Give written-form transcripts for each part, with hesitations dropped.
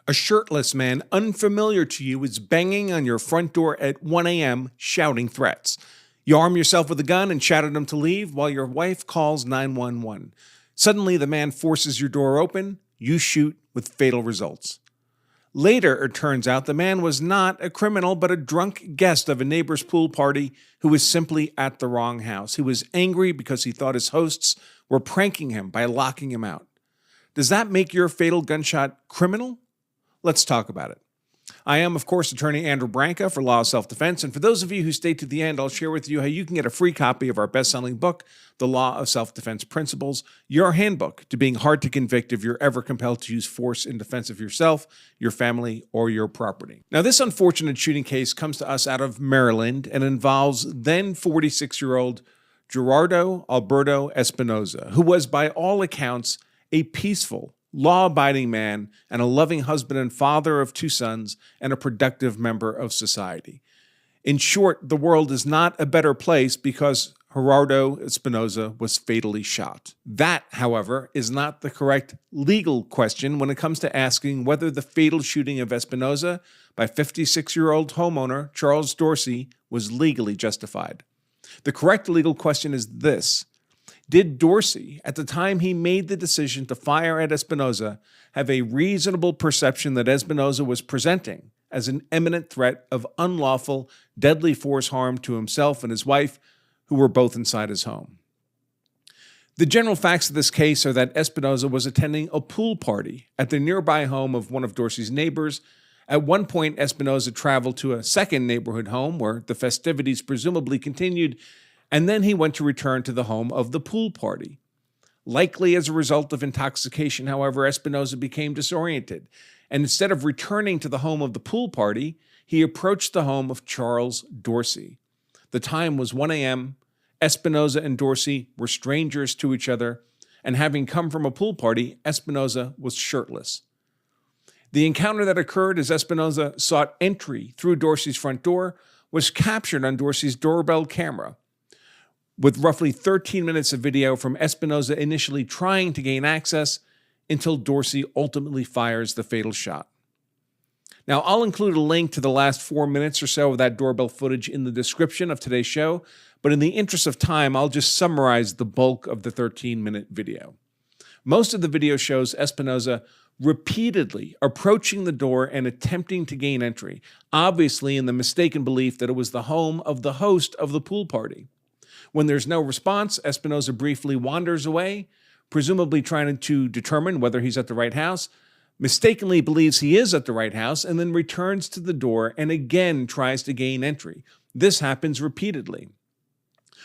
A shirtless man unfamiliar to you is banging on your front door at 1 a.m. shouting threats. You arm yourself with a gun and shout at him to leave while your wife calls 911. Suddenly, the man forces your door open. You shoot with fatal results. Later, it turns out the man was not a criminal, but a drunk guest of a neighbor's pool party who was simply at the wrong house. He was angry because he thought his hosts were pranking him by locking him out. Does that make your fatal gunshot criminal? Let's talk about it. I am, of course, attorney Andrew Branca for Law of Self-Defense, and for those of you who stay to the end, I'll share with you how you can get a free copy of our best-selling book, The Law of Self-Defense Principles, your handbook to being hard to convict if you're ever compelled to use force in defense of yourself, your family, or your property. Now, this unfortunate shooting case comes to us out of Maryland and involves then 46-year-old Gerardo Alberto Espinoza, who was, by all accounts, a peaceful, law-abiding man and a loving husband and father of 2 sons and a productive member of society. In short, the world is not a better place because Gerardo Espinoza was fatally shot. That, however, is not the correct legal question when it comes to asking whether the fatal shooting of Espinoza by 56-year-old homeowner Charles Dorsey was legally justified. The correct legal question is this: did Dorsey, at the time he made the decision to fire at Espinoza, have a reasonable perception that Espinoza was presenting as an imminent threat of unlawful, deadly force harm to himself and his wife, who were both inside his home? The general facts of this case are that Espinoza was attending a pool party at the nearby home of one of Dorsey's neighbors. At one point, Espinoza traveled to a second neighborhood home where the festivities presumably continued, and then he went to return to the home of the pool party. Likely as a result of intoxication, however, Espinoza became disoriented, and instead of returning to the home of the pool party, he approached the home of Charles Dorsey. The time was 1 a.m. Espinoza and Dorsey were strangers to each other, and having come from a pool party, Espinoza was shirtless. The encounter that occurred as Espinoza sought entry through Dorsey's front door was captured on Dorsey's doorbell camera, with roughly 13 minutes of video from Espinoza initially trying to gain access until Dorsey ultimately fires the fatal shot. Now, I'll include a link to the last 4 minutes or so of that doorbell footage in the description of today's show, but in the interest of time, I'll just summarize the bulk of the 13-minute video. Most of the video shows Espinoza repeatedly approaching the door and attempting to gain entry, obviously in the mistaken belief that it was the home of the host of the pool party. When there's no response, Espinoza briefly wanders away, presumably trying to determine whether he's at the right house, mistakenly believes he is at the right house, and then returns to the door and again tries to gain entry. This happens repeatedly.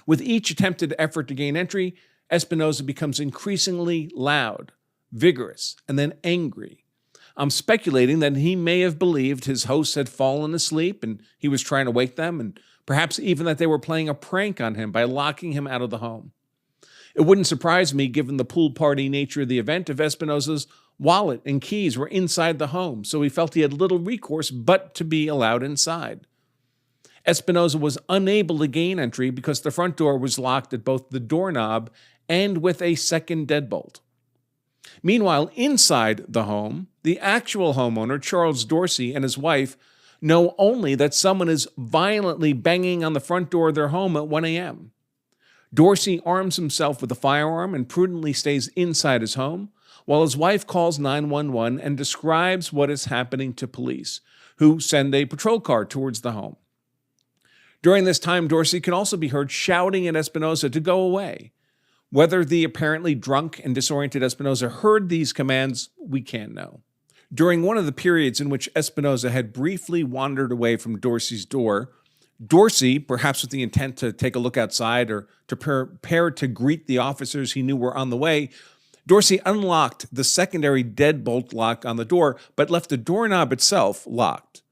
With each attempted effort to gain entry, Espinoza becomes increasingly loud, vigorous, and then angry. I'm speculating that he may have believed his hosts had fallen asleep and he was trying to wake them, and perhaps even that they were playing a prank on him by locking him out of the home. It wouldn't surprise me, given the pool party nature of the event, if Espinoza's wallet and keys were inside the home, so he felt he had little recourse but to be allowed inside. Espinoza was unable to gain entry because the front door was locked at both the doorknob and with a second deadbolt. Meanwhile, inside the home, the actual homeowner, Charles Dorsey, and his wife know only that someone is violently banging on the front door of their home at 1 a.m. Dorsey arms himself with a firearm and prudently stays inside his home, while his wife calls 911 and describes what is happening to police, who send a patrol car towards the home. During this time, Dorsey can also be heard shouting at Espinoza to go away. Whether the apparently drunk and disoriented Espinoza heard these commands, we can't know. During one of the periods in which Espinoza had briefly wandered away from Dorsey's door, Dorsey, perhaps with the intent to take a look outside or to prepare to greet the officers he knew were on the way, Dorsey unlocked the secondary deadbolt lock on the door, but left the doorknob itself locked.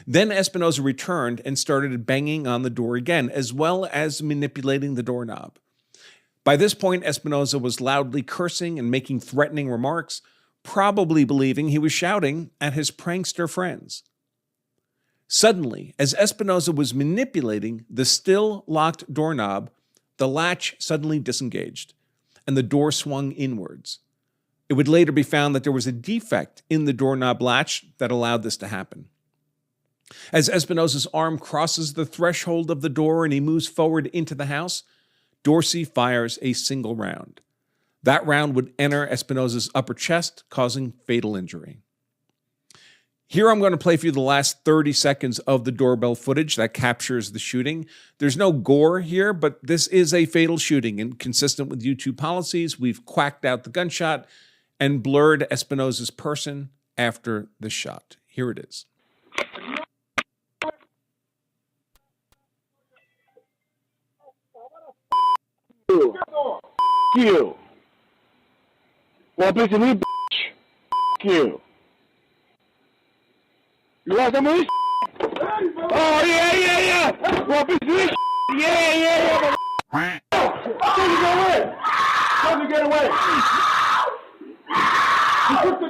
Then Espinoza returned and started banging on the door again, as well as manipulating the doorknob. By this point, Espinoza was loudly cursing and making threatening remarks, probably believing he was shouting at his prankster friends. Suddenly, as Espinoza was manipulating the still locked doorknob, the latch suddenly disengaged, and the door swung inwards. It would later be found that there was a defect in the doorknob latch that allowed this to happen. As Espinosa's arm crosses the threshold of the door and he moves forward into the house, Dorsey fires a single round. That round would enter Espinosa's upper chest, causing fatal injury. Here I'm going to play for you the last 30 seconds of the doorbell footage that captures the shooting. There's no gore here, but this is a fatal shooting, and consistent with YouTube policies, we've quacked out the gunshot and blurred Espinosa's person after the shot. Here it is. You. Well, bitch, me, bitch. You. You want some of this? Oh, yeah. Well, bitch, this yeah. How'd you get away? He put the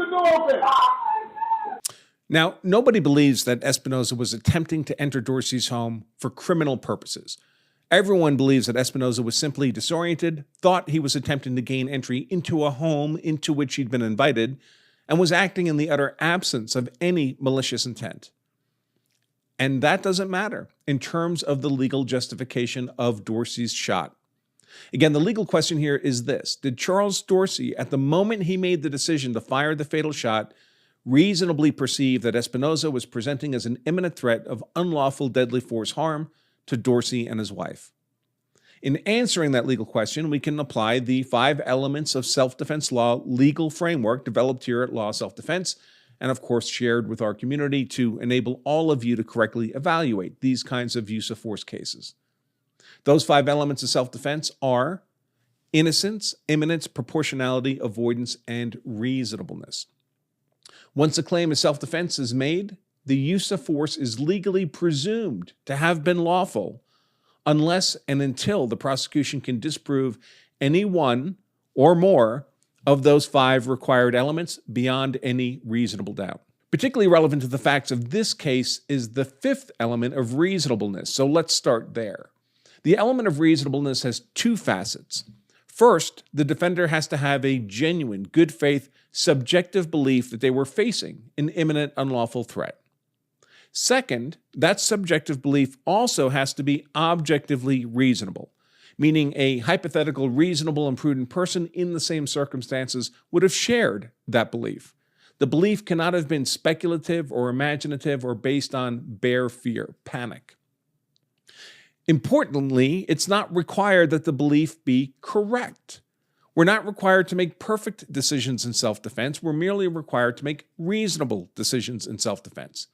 door open. Now, nobody believes that Espinosa was attempting to enter Dorsey's home for criminal purposes. Everyone believes that Espinosa was simply disoriented, thought he was attempting to gain entry into a home into which he'd been invited, and was acting in the utter absence of any malicious intent. And that doesn't matter in terms of the legal justification of Dorsey's shot. Again, the legal question here is this: did Charles Dorsey, at the moment he made the decision to fire the fatal shot, reasonably perceive that Espinosa was presenting as an imminent threat of unlawful deadly force harm to Dorsey and his wife? In answering that legal question, we can apply the 5 elements of self-defense law legal framework developed here at Law Self-Defense, and of course shared with our community to enable all of you to correctly evaluate these kinds of use of force cases. Those 5 elements of self-defense are innocence, imminence, proportionality, avoidance, and reasonableness. Once a claim of self-defense is made, the use of force is legally presumed to have been lawful unless and until the prosecution can disprove any one or more of those 5 required elements beyond any reasonable doubt. Particularly relevant to the facts of this case is the 5th element of reasonableness, so let's start there. The element of reasonableness has 2 facets. First, the defender has to have a genuine, good faith, subjective belief that they were facing an imminent unlawful threat. Second, that subjective belief also has to be objectively reasonable, meaning a hypothetical reasonable and prudent person in the same circumstances would have shared that belief. The belief cannot have been speculative or imaginative or based on bare fear, panic. Importantly, it's not required that the belief be correct. We're not required to make perfect decisions in self-defense. We're merely required to make reasonable decisions in self-defense.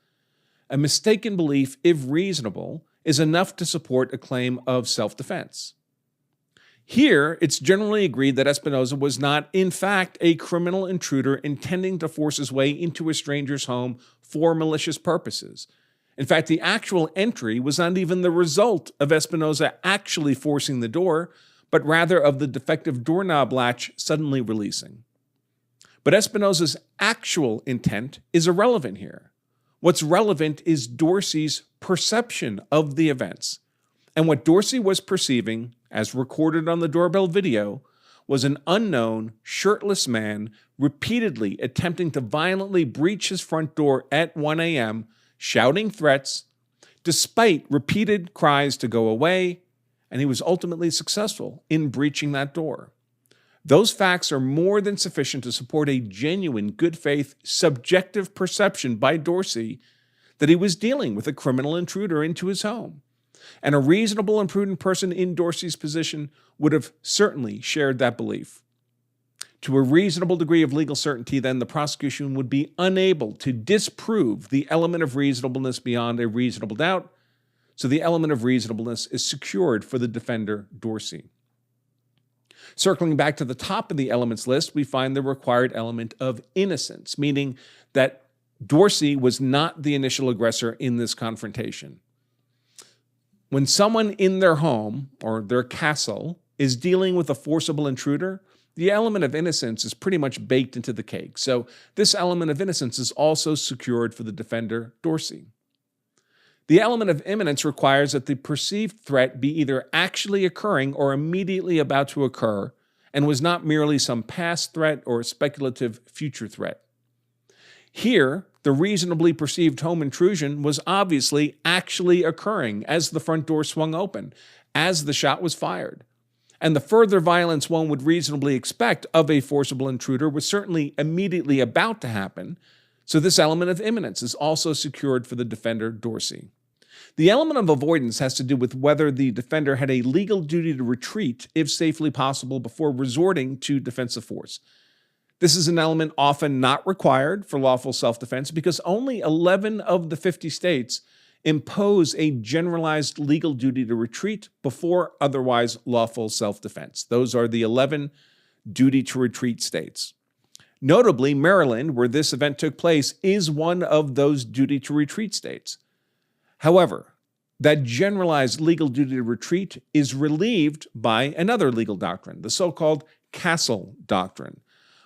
A mistaken belief, if reasonable, is enough to support a claim of self-defense. Here, it's generally agreed that Espinosa was not, in fact, a criminal intruder intending to force his way into a stranger's home for malicious purposes. In fact, the actual entry was not even the result of Espinosa actually forcing the door, but rather of the defective doorknob latch suddenly releasing. But Espinosa's actual intent is irrelevant here. What's relevant is Dorsey's perception of the events. And what Dorsey was perceiving, as recorded on the doorbell video, was an unknown, shirtless man repeatedly attempting to violently breach his front door at 1 a.m., shouting threats, despite repeated cries to go away, and he was ultimately successful in breaching that door. Those facts are more than sufficient to support a genuine, good faith, subjective perception by Dorsey that he was dealing with a criminal intruder into his home. And a reasonable and prudent person in Dorsey's position would have certainly shared that belief. To a reasonable degree of legal certainty, then, the prosecution would be unable to disprove the element of reasonableness beyond a reasonable doubt, so the element of reasonableness is secured for the defender, Dorsey. Circling back to the top of the elements list, we find the required element of innocence, meaning that Dorsey was not the initial aggressor in this confrontation. When someone in their home or their castle is dealing with a forcible intruder, the element of innocence is pretty much baked into the cake. So this element of innocence is also secured for the defender, Dorsey. The element of imminence requires that the perceived threat be either actually occurring or immediately about to occur, and was not merely some past threat or speculative future threat. Here, the reasonably perceived home intrusion was obviously actually occurring as the front door swung open, as the shot was fired. And the further violence one would reasonably expect of a forcible intruder was certainly immediately about to happen, so this element of imminence is also secured for the defender, Dorsey. The element of avoidance has to do with whether the defender had a legal duty to retreat, if safely possible, before resorting to defensive force. This is an element often not required for lawful self-defense because only 11 of the 50 states impose a generalized legal duty to retreat before otherwise lawful self-defense. Those are the 11 duty to retreat states. Notably, Maryland, where this event took place, is one of those duty to retreat states. However, that generalized legal duty to retreat is relieved by another legal doctrine, the so-called Castle Doctrine,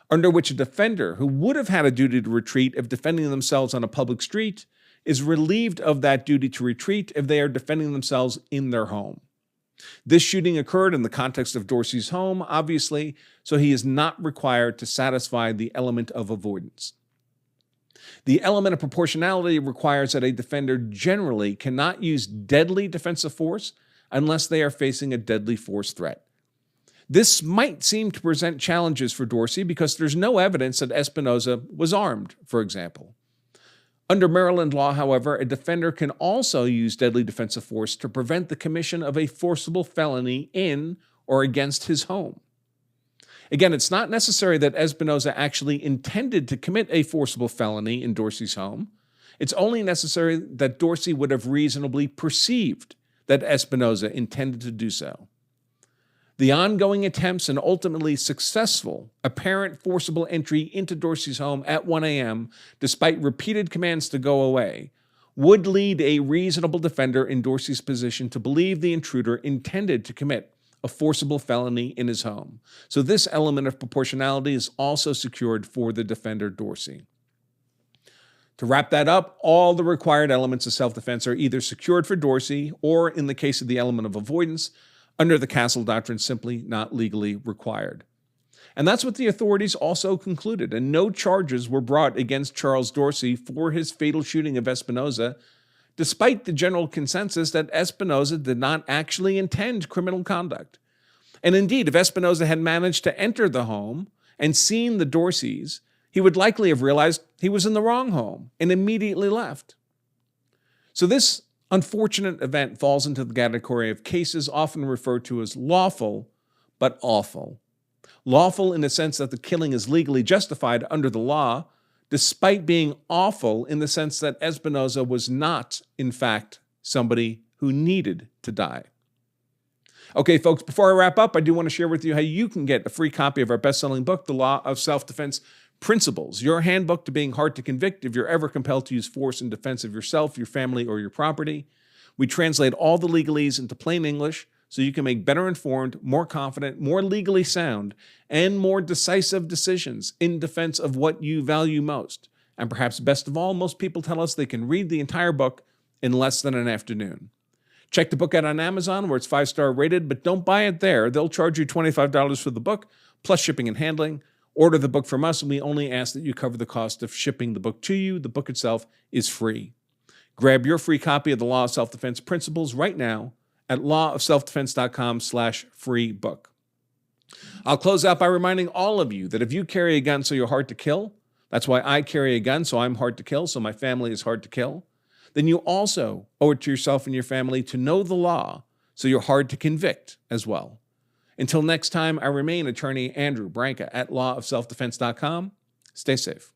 under which a defender who would have had a duty to retreat if defending themselves on a public street is relieved of that duty to retreat if they are defending themselves in their home. This shooting occurred in the context of Dorsey's home, obviously, so he is not required to satisfy the element of avoidance. The element of proportionality requires that a defender generally cannot use deadly defensive force unless they are facing a deadly force threat. This might seem to present challenges for Dorsey because there's no evidence that Espinoza was armed, for example. Under Maryland law, however, a defender can also use deadly defensive force to prevent the commission of a forcible felony in or against his home. Again, it's not necessary that Espinoza actually intended to commit a forcible felony in Dorsey's home. It's only necessary that Dorsey would have reasonably perceived that Espinoza intended to do so. The ongoing attempts and ultimately successful apparent forcible entry into Dorsey's home at 1 a.m., despite repeated commands to go away, would lead a reasonable defender in Dorsey's position to believe the intruder intended to commit a forcible felony in his home. So this element of proportionality is also secured for the defender, Dorsey. To wrap that up, all the required elements of self-defense are either secured for Dorsey or, in the case of the element of avoidance, under the Castle Doctrine, simply not legally required. And that's what the authorities also concluded, and no charges were brought against Charles Dorsey for his fatal shooting of Espinoza, despite the general consensus that Espinoza did not actually intend criminal conduct. And indeed, if Espinoza had managed to enter the home and seen the Dorseys, he would likely have realized he was in the wrong home and immediately left. So this unfortunate event falls into the category of cases often referred to as lawful but awful. Lawful in the sense that the killing is legally justified under the law, despite being awful in the sense that Espinoza was not, in fact, somebody who needed to die. Okay, folks, before I wrap up, I do want to share with you how you can get a free copy of our best-selling book, The Law of Self-Defense Principles, your handbook to being hard to convict if you're ever compelled to use force in defense of yourself, your family, or your property. We translate all the legalese into plain English so you can make better informed, more confident, more legally sound, and more decisive decisions in defense of what you value most. And perhaps best of all, most people tell us they can read the entire book in less than an afternoon. Check the book out on Amazon where it's 5-star rated, but don't buy it there. They'll charge you $25 for the book, plus shipping and handling. Order the book from us, and we only ask that you cover the cost of shipping the book to you. The book itself is free. Grab your free copy of The Law of Self-Defense Principles right now at lawofselfdefense.com/free book. I'll close out by reminding all of you that if you carry a gun so you're hard to kill, that's why I carry a gun so I'm hard to kill, so my family is hard to kill, then you also owe it to yourself and your family to know the law so you're hard to convict as well. Until next time, I remain attorney Andrew Branca at lawofselfdefense.com. Stay safe.